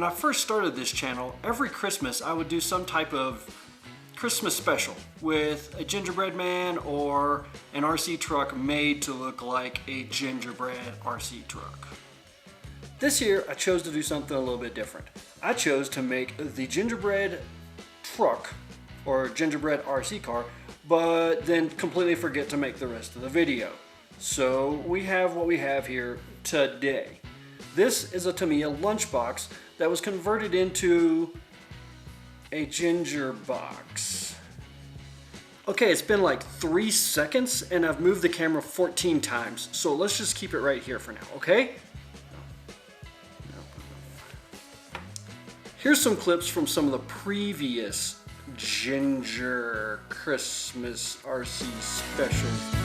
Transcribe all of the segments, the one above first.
When I first started this channel, every Christmas I would do some type of Christmas special with a gingerbread man or an RC truck made to look like a gingerbread RC truck. This year I chose to do something a little bit different. I chose to make the gingerbread truck or gingerbread RC car, but then completely forget to make the rest of the video. So we have what we have here today. This is a Tamiya Lunchbox that was converted into a ginger box. Okay, it's been like 3 seconds and I've moved the camera 14 times, so let's just keep it right here for now, okay? Here's some clips from some of the previous Ginger Christmas RC specials.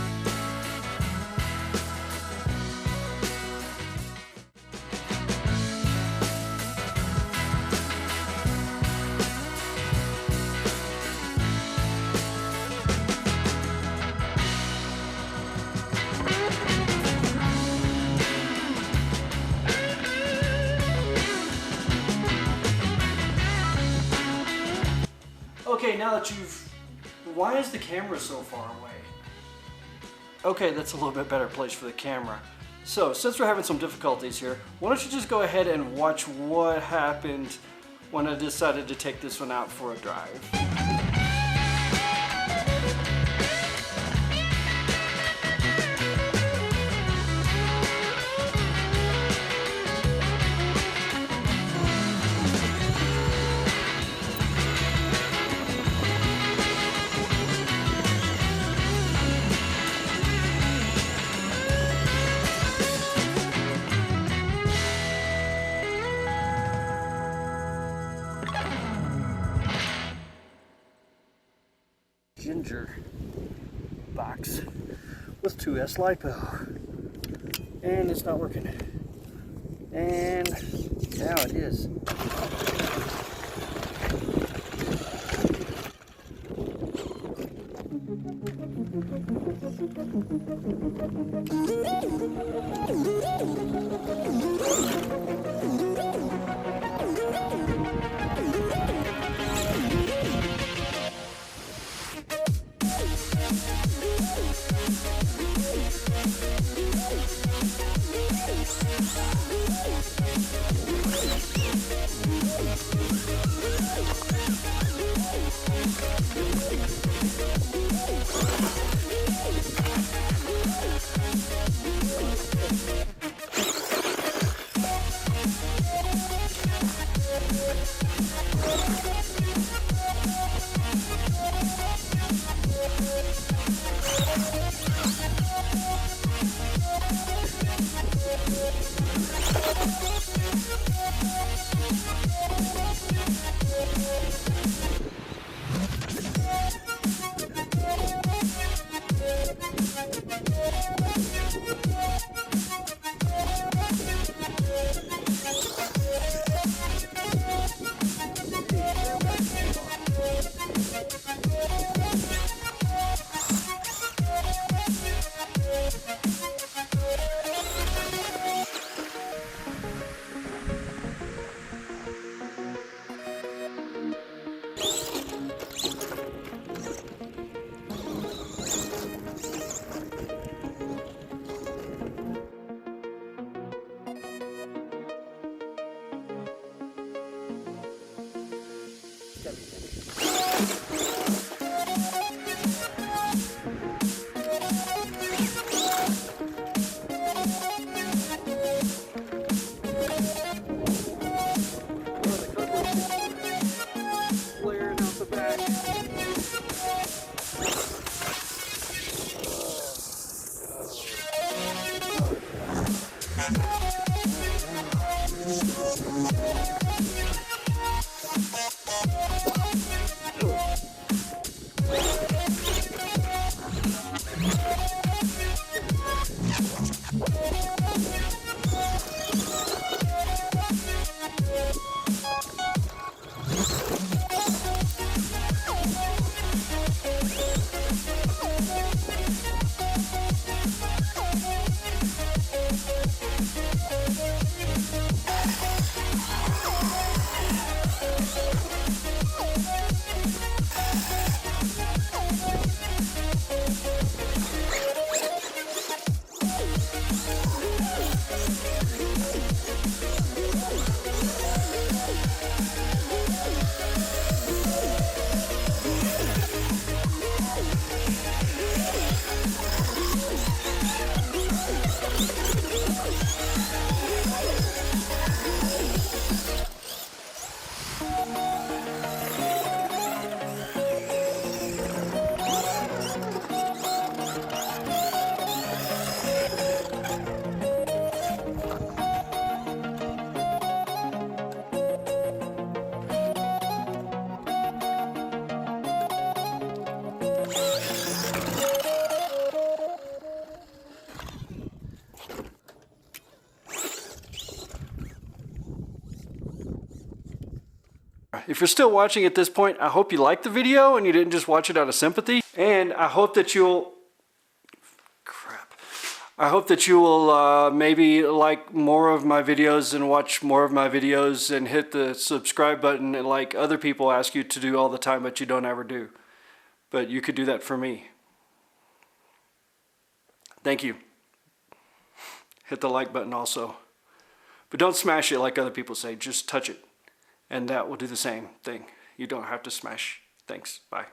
Okay, now that why is the camera so far away? Okay, that's a little bit better place for the camera. So, since we're having some difficulties here, why don't you just go ahead and watch what happened when I decided to take this one out for a drive. Ginger box with 2S Lipo, and it's not working, and now it is. If you're still watching at this point, I hope you liked the video and you didn't just watch it out of sympathy. And I hope that you'll... I hope that you will maybe like more of my videos and watch more of my videos and hit the subscribe button and like other people ask you to do all the time but you don't ever do. But you could do that for me. Thank you. Hit the like button also. But don't smash it like other people say, just touch it. And that will do the same thing. You don't have to smash. Thanks. Bye.